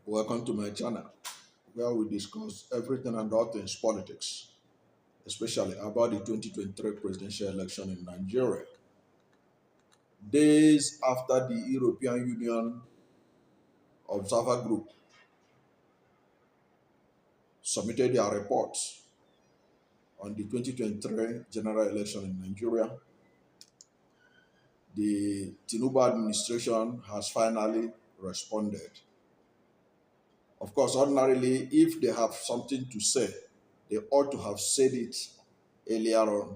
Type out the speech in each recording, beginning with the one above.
Welcome to my channel, where we discuss everything and all things politics, especially about the 2023 presidential election in Nigeria. Days after the European Union Observer Group submitted their reports on the 2023 general election in Nigeria, the Tinubu administration has finally responded. Of course, ordinarily, if they have something to say, they ought to have said it earlier on.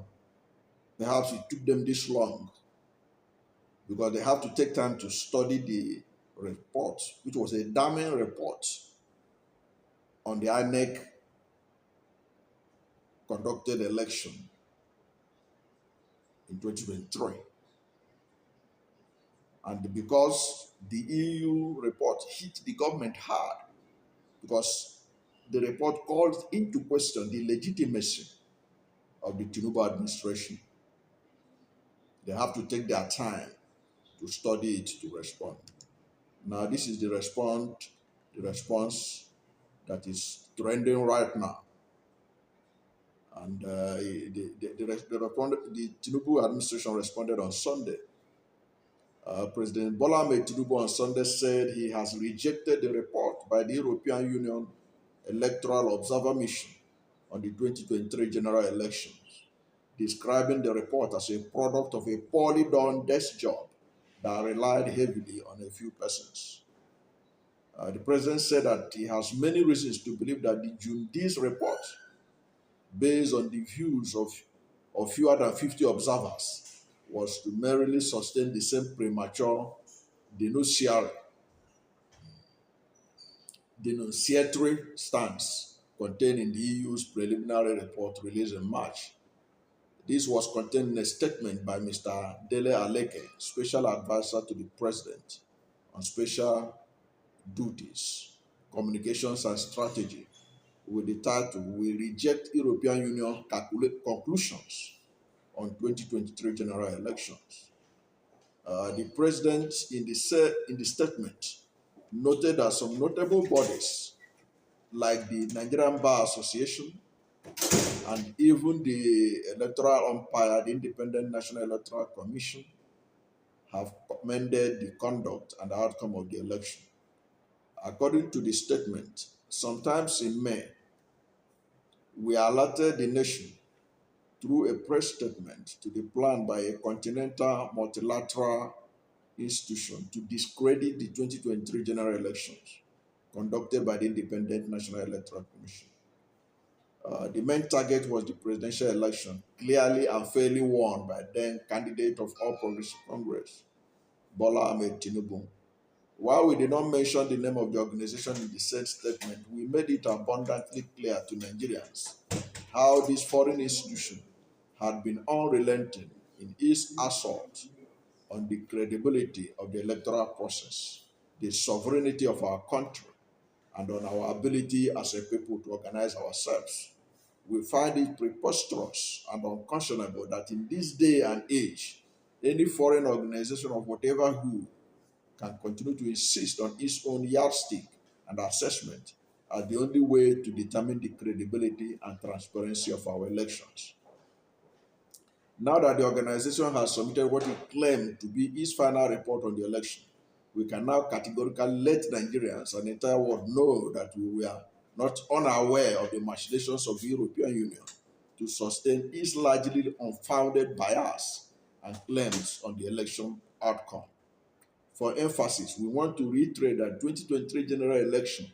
Perhaps it took them this long because they have to take time to study the report, which was a damning report on the INEC conducted election in 2023. And because the EU report hit the government hard, because the report called into question the legitimacy of the Tinubu administration, they have to take their time to study it to respond. Now, this is the response that is trending right now. And the Tinubu administration responded on Sunday. President Bola Ahmed Tinubu on Sunday said he has rejected the report by the European Union Electoral Observer Mission on the 2023 general elections, describing the report as a product of a poorly done desk job that relied heavily on a few persons. The president said that he has many reasons to believe that the Jundi's report, based on the views of fewer than 50 observers, was to merely sustain the same premature denunciatory stance contained in the EU's preliminary report released in March. This was contained in a statement by Mr. Dele Aleke, Special Advisor to the President on Special Duties, Communications and Strategy, with the title, "We Reject European Union Conclusions on 2023 General Elections." The President, in the statement, noted that some notable bodies, like the Nigerian Bar Association and even the Electoral Umpire, the Independent National Electoral Commission, have commended the conduct and the outcome of the election. According to the statement, sometimes in May, we alerted the nation through a press statement to the plan by a continental multilateral institution to discredit the 2023 general elections conducted by the Independent National Electoral Commission. The main target was the presidential election, clearly and fairly won by then candidate of All Progressive Congress, Bola Ahmed Tinubu. While we did not mention the name of the organization in the said statement, we made it abundantly clear to Nigerians how this foreign institution had been unrelenting in its assault on the credibility of the electoral process, the sovereignty of our country, and on our ability as a people to organize ourselves. We find it preposterous and unconscionable that in this day and age, any foreign organization of whatever hue can continue to insist on its own yardstick and assessment as the only way to determine the credibility and transparency of our elections. Now that the organization has submitted what it claimed to be its final report on the election, we can now categorically let Nigerians and the entire world know that we were not unaware of the machinations of the European Union to sustain its largely unfounded bias and claims on the election outcome. For emphasis, we want to reiterate that 2023 general election,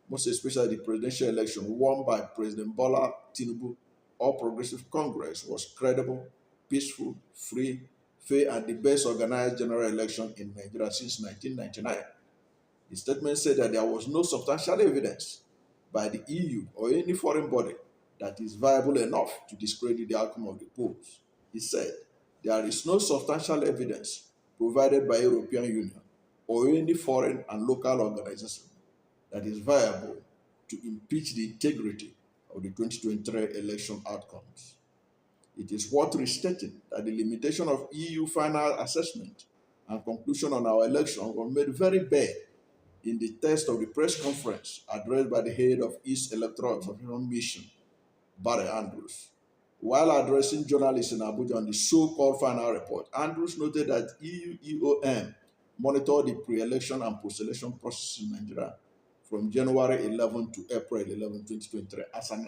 most especially the presidential election won by President Bola Tinubu, All Progressive Congress, was credible, peaceful, free, fair, and the best organized general election in Nigeria since 1999. The statement said that there was no substantial evidence by the EU or any foreign body that is viable enough to discredit the outcome of the polls. He said, there is no substantial evidence provided by European Union or any foreign and local organization that is viable to impeach the integrity of the 2023 election outcomes. It is worth restating that the limitation of EU final assessment and conclusion on our election were made very bare in the text of the press conference addressed by the head of East Electoral Observation Mission, Barry Andrews. While addressing journalists in Abuja on the so-called final report, Andrews noted that EU EOM monitored the pre-election and post-election process in Nigeria from January 11 to April 11, 2023 as an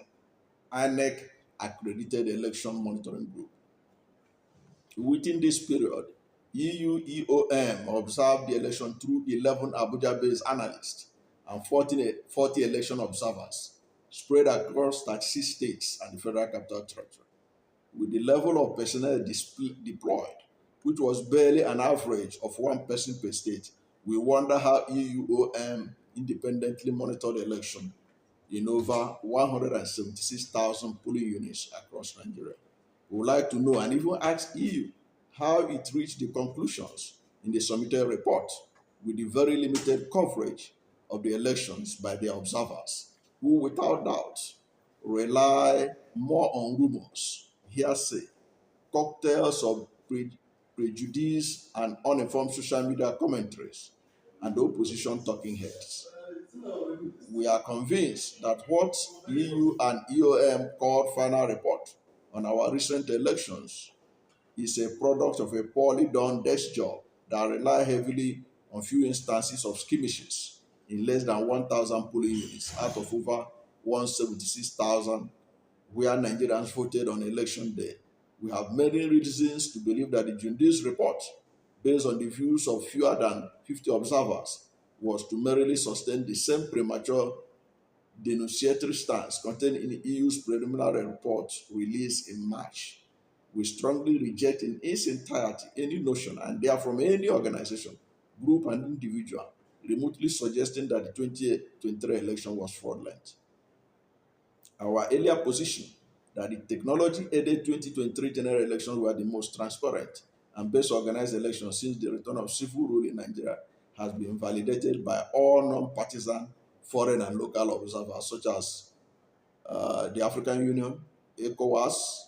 INEC accredited election monitoring group. Within this period, EU EOM observed the election through 11 Abuja-based analysts and 40 election observers spread across 36 states and the Federal Capital Territory. With the level of personnel deployed, which was barely an average of one person per state, we wonder how EUOM independently monitored the election in over 176,000 polling units across Nigeria. We would like to know and even ask EU how it reached the conclusions in the submitted report with the very limited coverage of the elections by the observers, who without doubt rely more on rumors, hearsay, cocktails of prejudice, and uninformed social media commentaries, and opposition talking heads. We are convinced that what EU and EOM called final report on our recent elections is a product of a poorly done desk job that rely heavily on few instances of skirmishes in less than 1,000 polling units out of over 176,000 where Nigerians voted on election day. We have many reasons to believe that the Jundi's report, based on the views of fewer than 50 observers, was to merely sustain the same premature denunciatory stance contained in the EU's preliminary report released in March. We strongly reject in its entirety any notion, and therefore from any organization, group, and individual remotely suggesting that the 2023 election was fraudulent. Our earlier position that the technology-aided 2023 general elections were the most transparent and best organized elections since the return of civil rule in Nigeria has been validated by all non-partisan foreign and local observers such as the African Union, ECOWAS,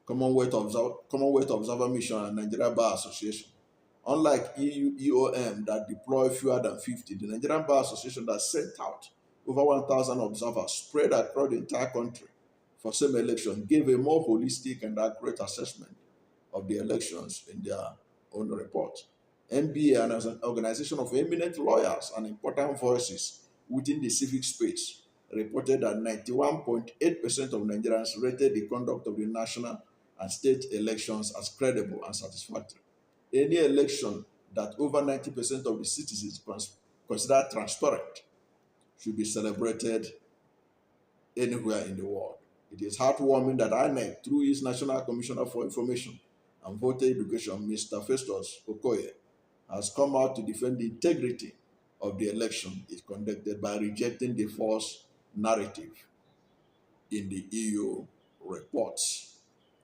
Commonwealth Observer Mission, and Nigeria Bar Association. Unlike EU EOM that deploy fewer than 50, the Nigerian Bar Association that sent out over 1,000 observers spread across the entire country for same election gave a more holistic and accurate assessment of the elections in their own report. NBA, as an organization of eminent lawyers and important voices within the civic space, reported that 91.8% of Nigerians rated the conduct of the national and state elections as credible and satisfactory. Any election that over 90% of the citizens consider transparent should be celebrated anywhere in the world. It is heartwarming that INEC, through its National Commissioner for Information and Voter Education, Mr. Festus Okoye, has come out to defend the integrity of the election it conducted by rejecting the false narrative in the EU reports.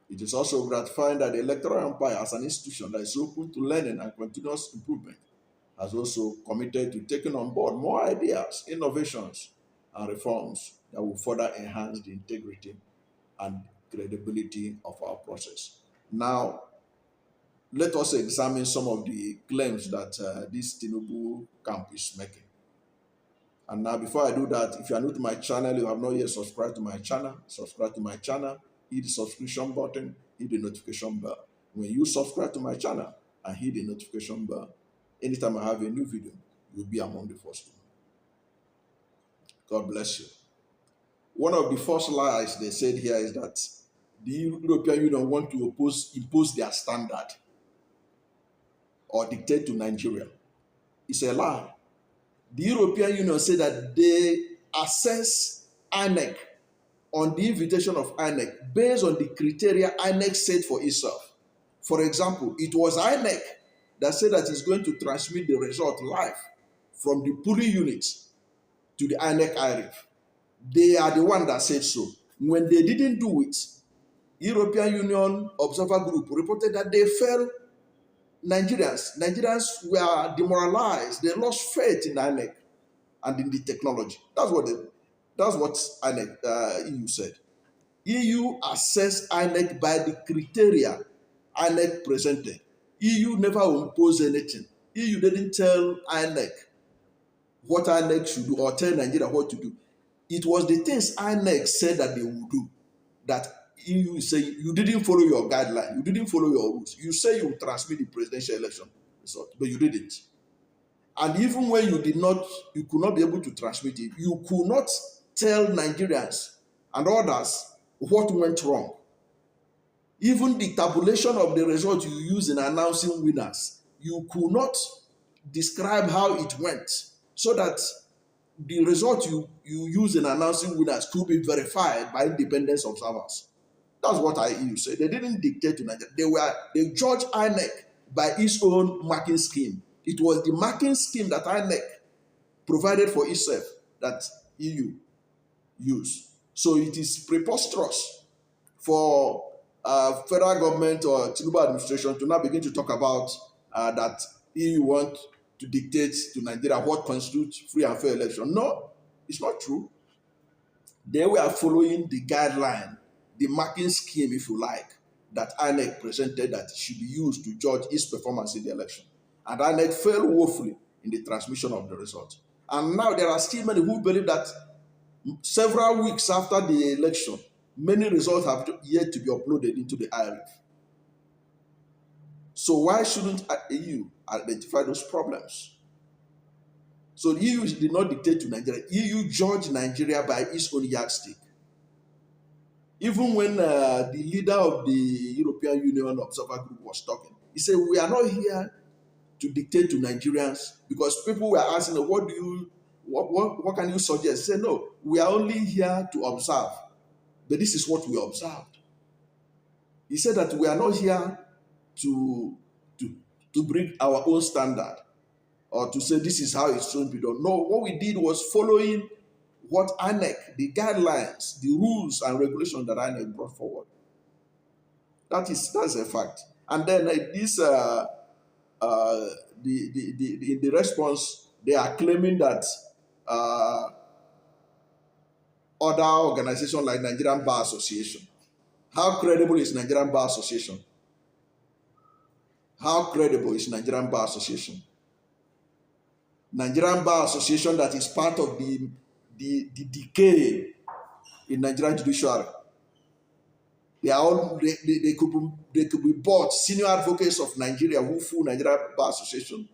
It is also gratifying that the electoral empire as an institution that is open to learning and continuous improvement has also committed to taking on board more ideas, innovations, and reforms that will further enhance the integrity and credibility of our process. Now, let us examine some of the claims that this Tinubu camp is making. And now, before I do that, if you are new to my channel, you have not yet subscribed to my channel, subscribe to my channel, hit the subscription button, hit the notification bell. When you subscribe to my channel and hit the notification bell, anytime I have a new video, you'll be among the first to know. God bless you. One of the first lies they said here is that the European Union want to impose their standard or dictate to Nigeria. It's a lie. The European Union said that they assess INEC on the invitation of INEC based on the criteria INEC set for itself. For example, it was INEC that said that it's going to transmit the result live from the polling units to the INEC IRIF. They are the one that said so. When they didn't do it, European Union Observer Group reported that they felt Nigerians were demoralized. They lost faith in INEC and in the technology. That's what INEC, EU said. EU assessed INEC by the criteria INEC presented. EU never imposed anything. EU didn't tell INEC what INEC should do or tell Nigeria what to do. It was the things INEC said that they would do that you say you didn't follow your guideline, you didn't follow your rules. You say you will transmit the presidential election result, but you didn't. And even when you did not, you could not be able to transmit it. You could not tell Nigerians and others what went wrong. Even the tabulation of the result you use in announcing winners, you could not describe how it went so that the result you use in announcing winners could be verified by independent observers. That's what IEU said. They didn't dictate to Nigeria. They judged INEC by its own marking scheme. It was the marking scheme that INEC provided for itself that EU used. So it is preposterous for federal government or Tinubu administration to now begin to talk about that EU want to dictate to Nigeria what constitutes free and fair election. No, it's not true. They were following the guideline, the marking scheme, if you like, that INEC presented that should be used to judge its performance in the election. And INEC failed woefully in the transmission of the result. And now there are still many who believe that several weeks after the election, many results have yet to be uploaded into the IRF. So why shouldn't EU identify those problems? So the EU did not dictate to Nigeria. EU judged Nigeria by its own yardstick. Even when the leader of the European Union Observer Group was talking, he said, we are not here to dictate to Nigerians, because people were asking, what can you suggest? He said, no, we are only here to observe. But this is what we observed. He said that we are not here to bring our own standard or to say this is how it should be done. No, what we did was following what INEC, the guidelines, the rules and regulations that INEC brought forward. That's a fact. And then this in the response, they are claiming that other organizations like Nigerian Bar Association. How credible is Nigerian Bar Association? How credible is Nigerian Bar Association? Nigerian Bar Association that is part of the decay in Nigerian judiciary. They could be bought. Senior advocates of Nigeria who fool Nigerian Bar Association,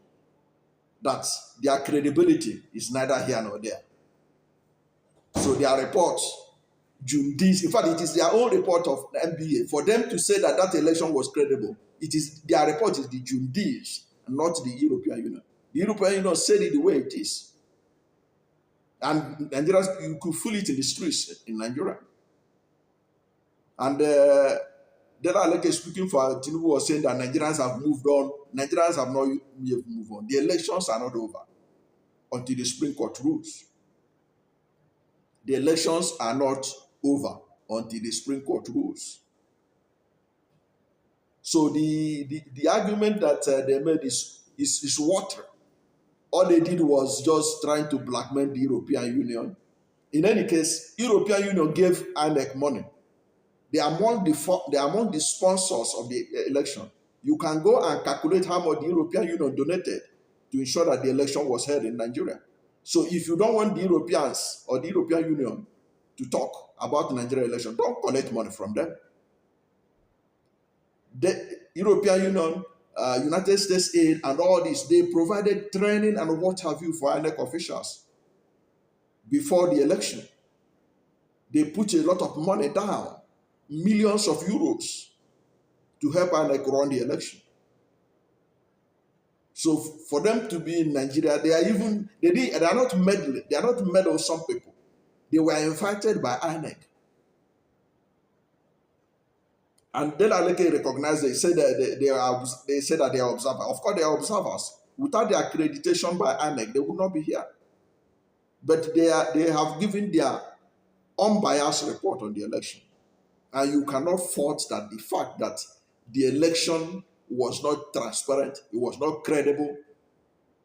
that their credibility is neither here nor there. So their report, June this, in fact, it is their own report of the NBA. For them to say that election was credible, it is their report is the June this, not the European Union. The European Union said it the way it is. And Nigerians, you could feel it in the streets in Nigeria. And Dela Aleke, speaking for Tinubu, was saying that Nigerians have moved on. Nigerians have not yet moved on. The elections are not over until the Supreme Court rules. The elections are not over until the Supreme Court rules. So the argument that they made is water. All they did was just trying to blackmail the European Union. In any case, European Union gave INEC money. They are among the sponsors of the election. You can go and calculate how much the European Union donated to ensure that the election was held in Nigeria. So if you don't want the Europeans or the European Union to talk about the Nigerian election, don't collect money from them. The European Union, United States aid and all this, they provided training and what have you for INEC officials before the election. They put a lot of money down, millions of euros, to help INEC run the election. So for them to be in Nigeria, they are not meddling. They are not meddlesome people. They were invited by INEC. And Dela Aleke recognized, they said that they are observers. Of course, they are observers. Without their accreditation by INEC, they would not be here. But they have given their unbiased report on the election. And you cannot fault that the fact that the election was not transparent, it was not credible,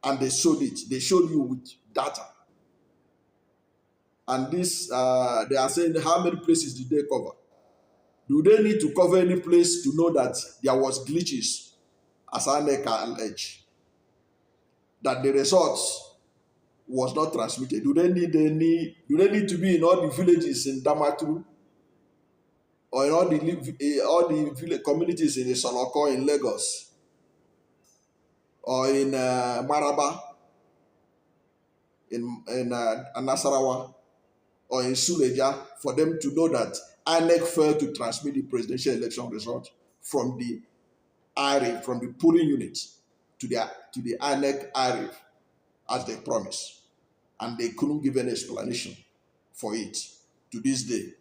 and they showed it. They showed you with data. And this, they are saying, how many places did they cover? Do they need to cover any place to know that there was glitches, as INEC alleged? That the results was not transmitted? Do they need to be in all the villages in Damaturu, or in all the village communities in Isoloko in Lagos, or in Maraba in Nasarawa, or in Suleja, for them to know that INEC failed to transmit the presidential election result from the IRIF, from the polling unit to the INEC IRIF as they promised, and they couldn't give an explanation for it to this day.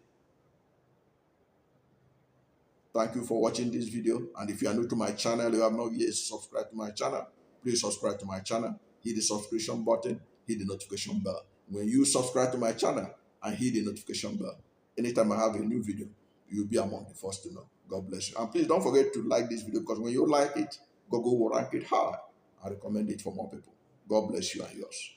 Thank you for watching this video, and if you are new to my channel, you have not yet subscribed to my channel, please subscribe to my channel, hit the subscription button, hit the notification bell. When you subscribe to my channel and hit the notification bell, anytime I have a new video, you'll be among the first to know. God bless you. And please don't forget to like this video, because when you like it, Google will rank it high and recommend it for more people. God bless you and yours.